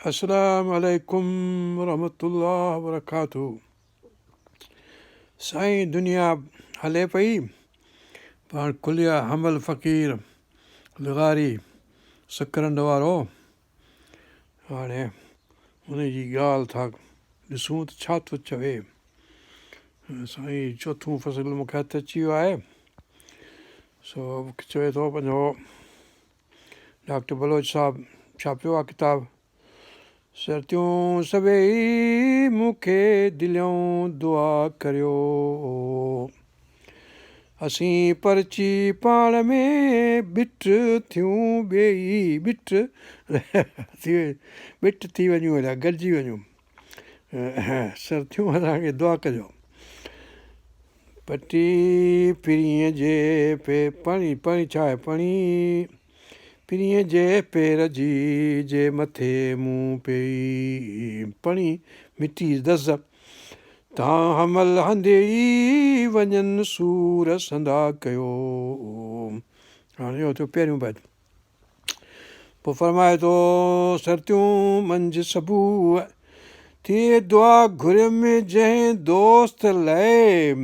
अस्सलामु अलैकुम वरहमतुल्लाहि वबरकातुहू। साईं, दुनिया हले पई, पाण कुलिया हमल फ़क़ीर लुग़ारी सकरंड वारो। हाणे हुनजी ॻाल्हि था ॾिसूं त छा थो चवे। साईं चोथों फ़सुल मूंखे हथु अची वियो आहे। मूंखे चवे थो पंहिंजो डॉक्टर बलोच साहिबु छापियो आहे किताबु सरतियूं सभई मूंखे दिलियूं दुआ करियो, असीं परची पाण में बिठ थियूं ॿेई बिठ थी वञूं, हेॾा गॾिजी वञूं। सरतियूं असांखे दुआ कजो। पटी पीरीअ जे पे पाणी पाणी छा आहे पाणी पीरीअ जे पेर जी जे मथे मूं पई पणी मिटी दस तां हमल हंधे ई वञनि सूर संदा कयो। हाणे इहो थियो पहिरियों बैत। पोइ फरमाए थो सरतियूं मंझि सबू थिए दुआ घुरियम जंहिं दोस्त लाइ।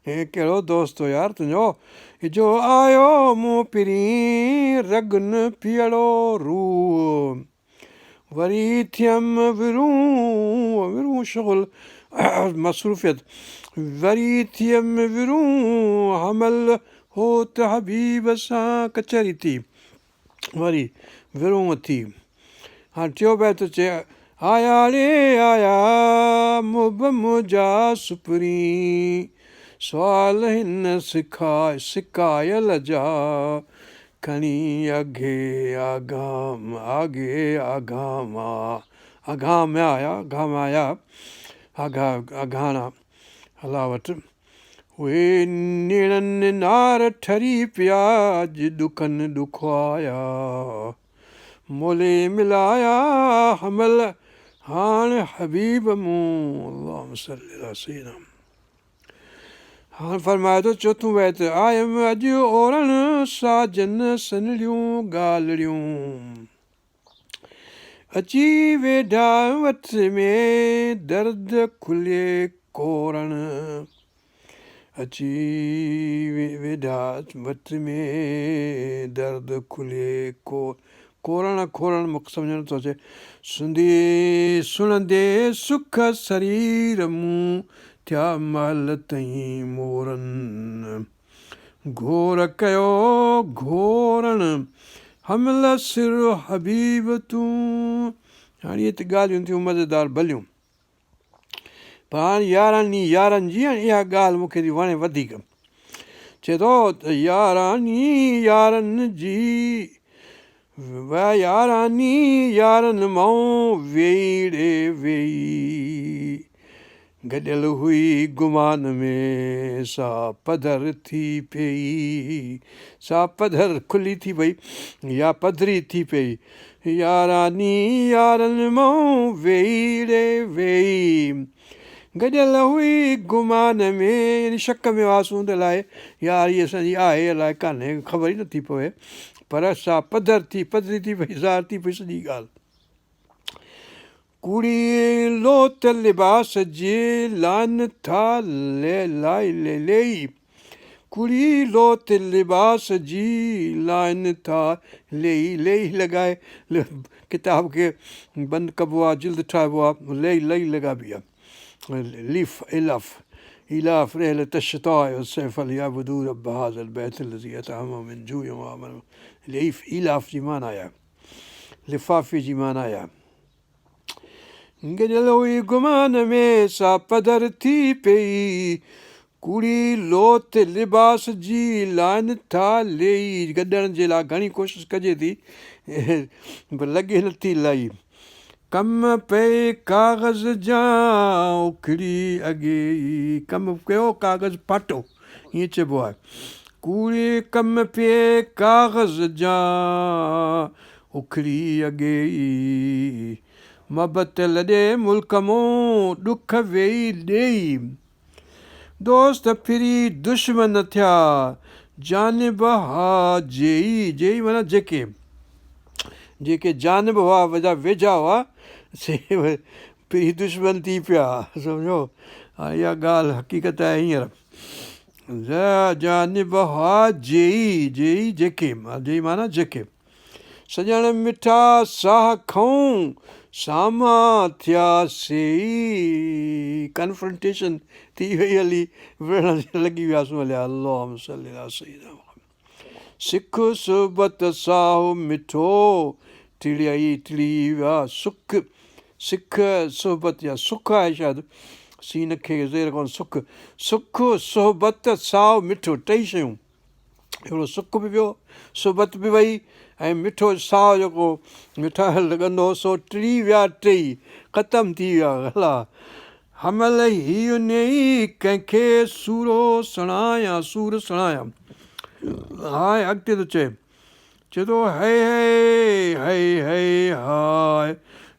हे कहिड़ो दोस्त हो यार तुंहिंजो, जो आयो मूं पिरी रगन पीअड़ो रू, वरी थियम विरूं शुगुल मसरूफ़ियत, वरी थियम विरूं हमल हो त हबीब सां कचहरी थी, वरी विरूं थी। हाणे टियों बैत चए आया रे आया मुब मुंहिंजा सुपरी, सुवाल हिन सिकायल जा खणी अघे आगाम आगाम आया अघाणा हलावट। उहे निणनि नार ठरी पिया अॼु ॾुखनि ॾुखवाया, मोले मिलाया हमल हाणे हबीब मूं अल्लाहुम्म सल्ली अला सय्यिदना। हाणे फरमाए थो चोथों बैत आयमि अॼु ओरण साजन सनड़ियूं ॻाल्हिड़ियूं, अची वेठा वठ में दर्द खुले कोरण, अची वेठा वठ में दर्द खुले कोरण खोरण मूंखे सम्झ नथो अचे। सुणंदे सुख शरीर मूं थिया महल ताईं मोरनि, घोर कयो घोरण हमल सिर हबीब तूं। हाणे इहे त ॻाल्हियूं थियूं मज़ेदार भलियूं, पर हाणे यारानी यारनि जी इहा ॻाल्हि मूंखे थी वणे वधीक। चए थो त यारानी यारनि जी यारानी यारनि मां वेही वेही, गॾियल हुई गुमान में सा पधर थी पई, सा पधर खुली थी पई या पधरी थी पई। यारानी यारनि मां वेही वेही, गॾियल हुई गुमान में, यानी शक में वासूं त अलाए यार इहा असांजी आहे अलाए कान्हे, ख़बर ई नथी पवे, पर सा पधरी थी पई, ज़ाहिर थी पई सॼी ॻाल्हि। कुड़ी लोत लिबास जे लाइन था लेई, कुड़ी लोत लिबास जी लाइन था लेई लॻाए किताब खे बंदि कबो आहे, जिल्द ठाहिबो आहे, लई लॻाइबी आहे। लीफ इलाफ रहल तशता सैफल या बदूर बहाज़ल बैतल मिन जूय लीफ इलाफ जी माना आहे, लिफ़ाफ़े जी माना आहे। गॾियल हुई गुमान में सा पधर थी पई, कुड़ी लोत लिबास जी लाइन था लेई, गॾण जे लाइ घणी कोशिशि कजे थी पर लॻे नथी लाई। कम पे काग़ज़ जा उखड़ी अॻे ई, कमु कयो काग़ज़ फाटो, ईअं चइबो आहे। कूड़े कम पे काग़ज़ जा उखड़ी अॻे ई, मोहबत लॾे मुल्क मों ॾुख वेही ॾेई, दोस्त फिरी दुश्मन थिया जानिब हा जेई माना जेके, जेके जानब हुआ वॾा वेझा हुआ से पीउ दुश्मन थी पिया सम्झो। हाणे इहा ॻाल्हि हक़ीक़त आहे हींअर जानब हुआ जेई जेई जेके जेई माना जेके सॼण मिठा साह खऊं सामा थियासीं कन्फ्रंटेशन थी वई हली विढ़ण लॻी वियासीं हलिया अल्लाह सल्ली अला सय्यिदना मुहम्मद। सिख सोबत साहो मिठो टिड़ियाई टिड़ी विया सुख सिख सोबत या सुख आहे शायदि सीन खे ज़ेर कोन सुख सुख सोबत साओ मिठो टई शयूं हिकिड़ो सुख बि वियो सोबत बि वई ऐं मिठो साहु जेको मिठा लॻंदो हो सो टिड़ी विया टई ख़तमु थी विया हला। हमल हीउ नई कंहिंखे सूरो सणाया सूर सणाया। हाय अॻिते थो चए थो है है हाय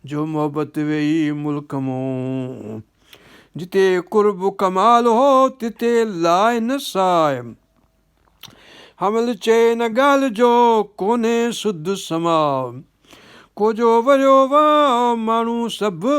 जो मोहबत वेई मुल्क मूं जिते कुर्ब कमाल हो तिते लाइ न साय। हमल चए न ॻाल्हि जो कोन्हे सुध समाउ कोजो वरियो वाह माण्हू सभु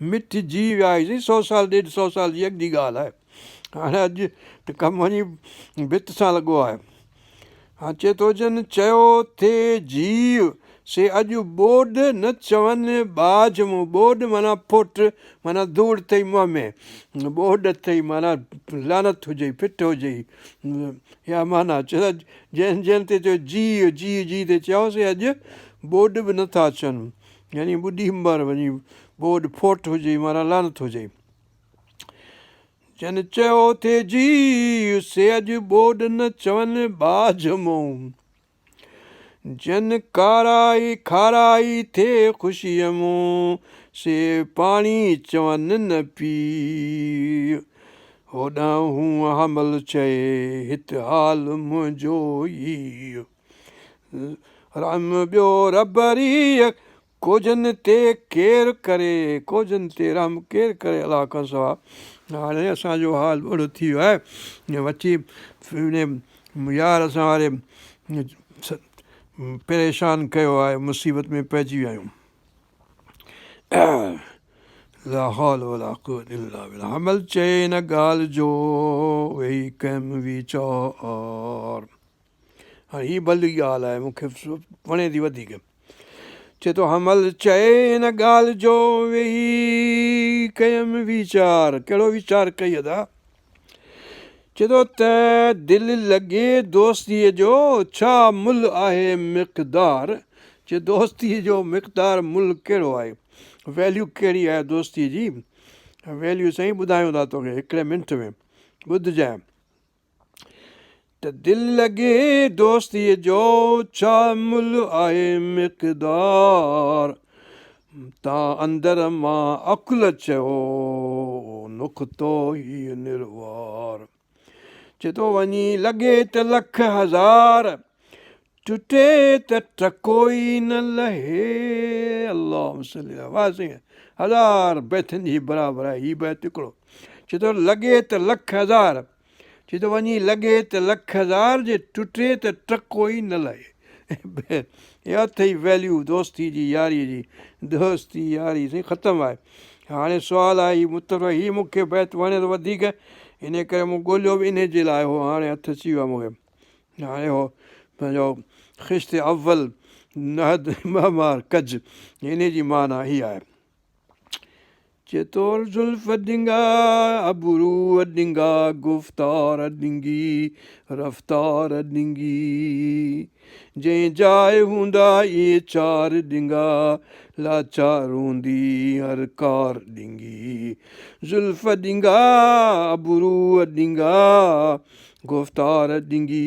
मिटिजी विया 100 साल 150 साल जी अॻु जी ॻाल्हि आहे। हाणे अॼु त कमु वञी भित सां लॻो आहे। हा चए थो जन चयो थिए जीव से अॼु ॿोॾ न चवनि बाज मूं ॿोॾ माना फुट माना धूड़ अथई मुंहं में ॿोॾ अथई माना लानत हुजे फिट हुजे या माना चए जंहिं जंहिं ते चयो जी जी जी ते चयोसीं अॼु ॿोॾ बि नथा अचनि यानी ॿुॾी मर वञी ॿोॾ फोट हुजे माना लानत हुजे। जन चयो थिए जी से अॼु ॿोॾ न चवनि बाज मूं जन काराई खाराई थिए ख़ुशीअ मूं से पाणी चवनि न पी होॾां हूं हमल चए हिते हाल मुंहिंजो ई रम ॿियो रबरी कोजन ते केरु करे कोजन ते रम केरु करे अलाह खां सवा। हाणे असांजो हाल ओड़ो थी वियो आहे अची यार असां वारे परेशान कयो आहे मुसीबत में पइजी विया आहियूं। ला हौल वला कुव्वत इल्ला बिल्लाह। हमल चए न ॻाल्हि जो वेही कंहिं वीचार। हाणे हीअ भली ॻाल्हि आहे मूंखे वणे थी वधीक। चए थो हमल चए न ॻाल्हि जो वेही कयमि वीचार कहिड़ो वीचार कई अदा चए थो त दिलि लॻे दोस्तीअ जो छा मुल आहे मिक़दार चए दोस्तीअ जो मिक़दार मुल कहिड़ो आहे वैल्यू कहिड़ी आहे दोस्तीअ जी वैल्यू साईं ॿुधायूं था तोखे हिकिड़े मिंट में ॿुधजांइ त दिलि लॻे दोस्तीअ जो छा मुल आहे मिक़दार तव्हां अंदरि मां अकुल चयो नुक़्तो ई निर्वार। चए थो वञी लॻे त लख हज़ार टुटे त टको ई न लहे अल्लाह सल्ली वाह साईं हज़ार बैतनि जी बराबरि आहे हीअ बैत हिकिड़ो चए थो लॻे त लख हज़ार चए थो वञी लॻे त लख हज़ार जे टुटे त टको ई न लहे इहा अथई वैल्यू दोस्ती जी यारीअ जी दोस्ती यारी साईं ख़तमु आहे। हाणे सुवालु आहे हीअ मुतफ़ हीअ मूंखे बैत वणे थो वधीक इन करे मूं ॻोल्हियो बि इन जे लाइ हो हाणे हथु अची वियो आहे मूंखे हाणे हो पंहिंजो ख़िश्त अव्वल नहद महमार कज इन जी माना हीअ आहे। चए थो ज़ुल्फ़ ॾिंगा अबरू ॾिंगा गुफ़्तार ॾिंगी रफ़्तार ॾिंगी जंहिं जाइ हूंदा इहे चारि ॾिंगा लाचार हूंदी हर कार ॾिंगी ज़ुल्फ़ ॾिंगा अबरू ॾिंगा गुफ़्तार ॾिंगी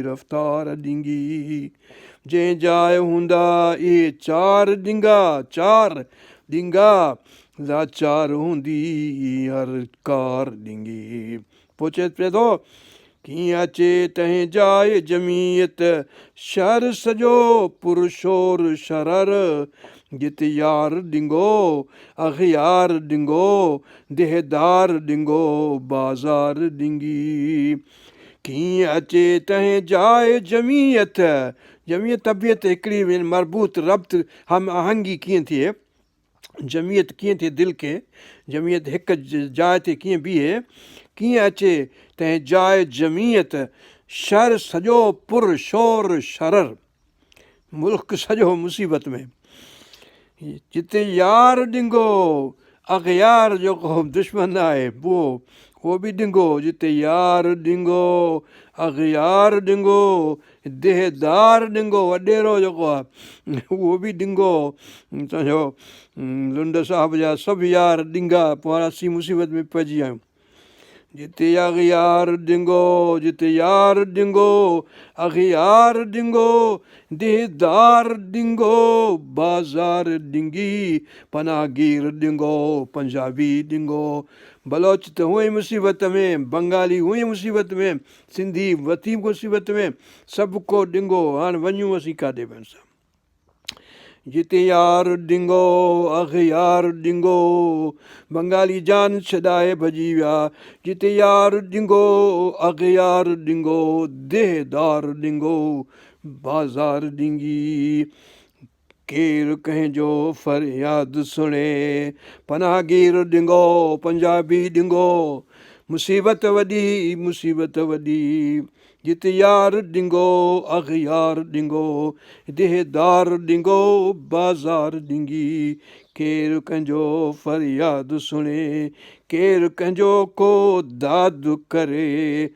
रफ़्तार ॾिंगी जंहिं जाइ हूंदा इहे चारि ॾिंगा चारि ॾिंगा लाचार हूंदी हर कार ॾिंगी। पोइ चए पिए थो कीअं अचे तंहिं जाइ जमीयत शहर सॼो पुरशोर शरर जिते यार ॾिंगो अख़ियार ॾिंगो देहदार ॾिंगो बाज़ार ॾिंगी कीअं अचे तंहिं जाइ जमीयत जमीयत तबियत हिकिड़ी मरबूत रब्त हम आहंगी कीअं थिए, जमीयत कीअं थिए दिलि खे, जमीयत हिकु जाइ ते कीअं बीहे, कीअं अचे तंहिं जाइ जमीयत शहर सॼो पुर शोर शरर, मुल्क सॼो मुसीबत में। जिते यार ॾिंगो अगयार जेको दुश्मन आहे उहो बि ॾिंगो, जिते यार ॾिंगो अगयार ॾिंगो देहदार ॾिंगो वॾेरो जेको आहे उहो बि ॾिंगो। सम्झो लुंड साहिब जा सभु यार ॾिंगा, पोइ असीं मुसीबत में पइजी विया आहियूं। जिते अगयार ॾिंगो, जिते यार ॾिंगो अगयार ॾिंगो देहदार ॾिंगो बाज़ार ॾिंगी पनागीर ॾिंगो पंजाबी ॾिंगो। बलोच त हूअं ई मुसीबत में, बंगाली हूअं ई मुसीबत में, सिंधी वती मुसीबत में, सभु को ॾिंगो। हाणे वञूं असीं काॾे बि सां। जिते यार ॾिंगो अगयार ॾिंगो, बंगाली जान छॾाए भॼी विया। जिते यार ॾिंगो अगयार ॾिंगो देहदार ॾिंगो बाज़ार ॾिंगी। केरु कंहिंजो फ़रियाद सुणे पनागीर ॾिंगो पंजाबी ॾिंगो। मुसीबत वॾी मुसीबत वॾी, जिते यार ॾिंगो अगयार ॾिंगो देहदार ॾिंगो बाज़ार ॾिंगी। केरु कंहिंजो फ़रियाद सुणे, केरु कंहिंजो को दाद करे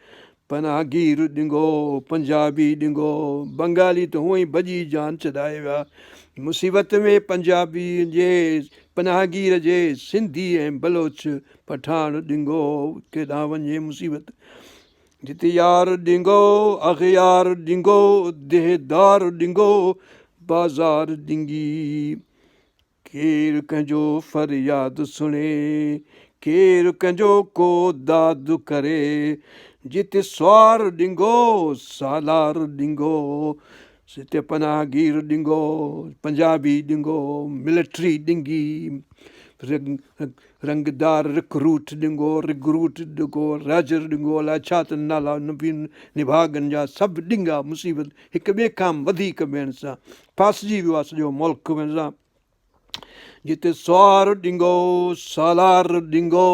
पनागीर ॾिंगो पंजाबी ॾिंगो। बंगाली त हूअं ई भॼी जान छॾाए विया मुसीबत में, पंजाबी जे पनागीर जे सिंधी ऐं बलोच पठान ॾिंगो केॾांहुं वञे मुसीबत। जिते यार ॾिंगो अगयार ॾिंगो देहदार ॾिंगो बाज़ार ॾिंगी। केरु कंहिंजो फ़रियाद सुणे, केरु कंहिंजो को दाद करे। जिते सुवार ॾिंगो सालार ॾिंगो, जिते पनागीर ॾिंगो पंजाबी ॾिंगो मिलिट्री ॾिंगी। रंगदार रिक्रूट ॾिंगो रिक्रूट ॾिंगो राजर ॾिंगो, अलाए छा त नाला निभागनि जा, सभु ॾिंगा मुसीबत हिक ॿिए खां वधीक ॿियनि सां फासिजी वियो आहे सॼो मुल्क में सां। जिते सुवार ॾिंगो सालार ॾिंगो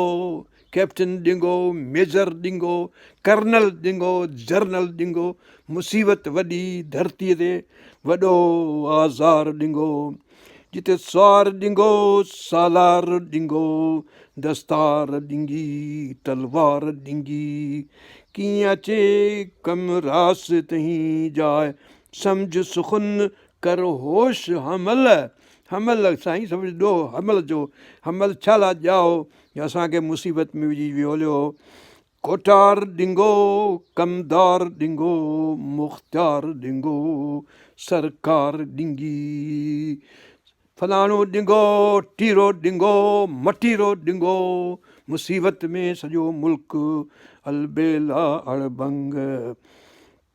कैप्टन ॾिंगो मेजर ॾिंगो कर्नल ॾिंगो जर्नल ॾिंगो। मुसीबत वॾी धरतीअ ते वॾो आज़ार ॾिंगो। जिते सुवार ॾिंगो सालार ॾिंगो दस्तार ॾिंगी तलवार ॾिंगी। कीअं अचे कम रास तहीं जाइ सम्झ सुखुन कर होश हमल। हमल साईं सम्झो हमल जो, हमल छा लाइ ॼाओ असांखे मुसीबत में विझी वियोलियो। कोठार ॾिंगो कमदार ॾिंगो मुख़्तियार ॾिंगो सरकार ॾिंगी। फलाणो ॾिंगो टीरो ॾिंगो मटीरो ॾिंगो, मुसीबत में सॼो मुल्क अलबेला अड़बंग।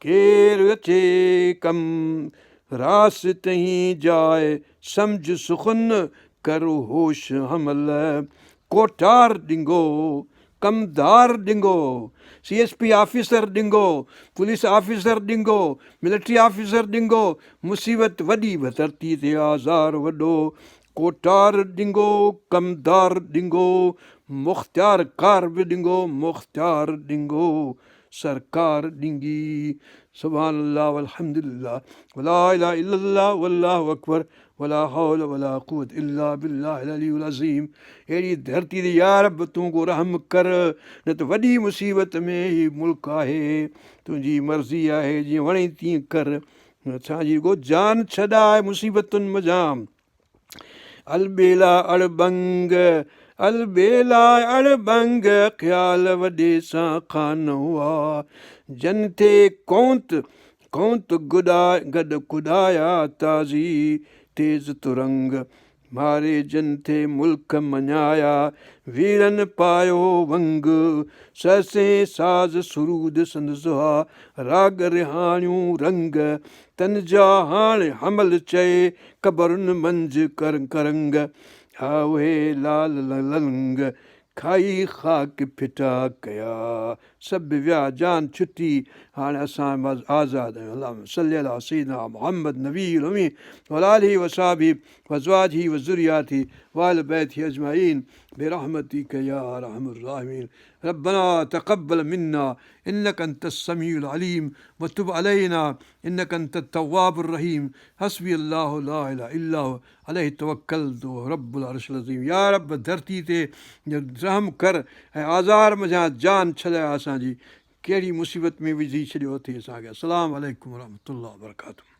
केरु अचे कम रास तहीं जाइ सम्झ सुखुन कर होश हमल। कोठार ॾिंगो कमदार ॾिंगो CSP ऑफिसर ॾिंगो पुलिस ऑफिसर ॾिंगो मिलिट्री ऑफिसर ॾिंगो। मुसीबत वॾी धरती ते आज़ार वॾो। कोठार ॾिंगो कमदार ॾिंगो मुख़्तियार कार बि ॾिंगो मुख़्तियार ॾिंगो सरकार ॾिंगी। सुभान अल्लाह वल्हम्दुलिल्लाह वला इलाहा इल्लल्लाह वल्लाहु अकबर वला हौल वला कुव्वत इल्ला बिल्लाहिल अलीयुल अज़ीम। अहिड़ी धरती ते या रब तूं को रहम कर, न त वॾी मुसीबत में ही मुल्क आहे। तुंहिंजी मर्ज़ी आहे जीअं वणे तीअं कर, असांजी को जान छॾाए मुसीबतुनि मज़ाम। अलबेला अड़बंग अलबेला अड़बंग ख़्याल वॾे सां खान हुआ। जन थे कौंत कौंत गॾु कुॾाया ताज़ी तेज़ तुरंग। मारे जन थे मुल्क मञाया वीरन पायो वंग। सहसे साज़ सुरूद संदसुहा राग रिहाणियूं रंग। तन जा हाणे हमल चए क़बरुनि मंझि करंग। हा उहे लाल लंग खाई ख़ाक फिटा कया सभु विया जान छुटी हाणे असां बसि आज़ादु आहियूं अल्लाहुम्मा सल्ली अला सय्यिदिना मुहम्मद नबील उम्मी व आलिहि व असहाबिहि व अज़वाजिहि व ज़ुर्रिय्यातिहि व अहलि बैतिहि अजमईन बिरहमतिक या अरहमर राहिमीन रब्बना तक़ब्बल मिन्ना इन्नका अंतस समीउल अलीम व तुब अलैना इन्नका अंतत तव्वाबुर रहीम हस्बी अल्लाहु ला इलाहा इल्ला हु अलैहि तवक्कलतु रब्बुल अर्शिल अज़ीम या रब धरती ते रहम कर ऐं आज़ार मझां जान छॾाए असांजी कहिड़ी मुसीबत में विझी छॾियो अथई असांखे अस्सलामु अलैकुम वरहमतुल्लाहि वबरकातुहू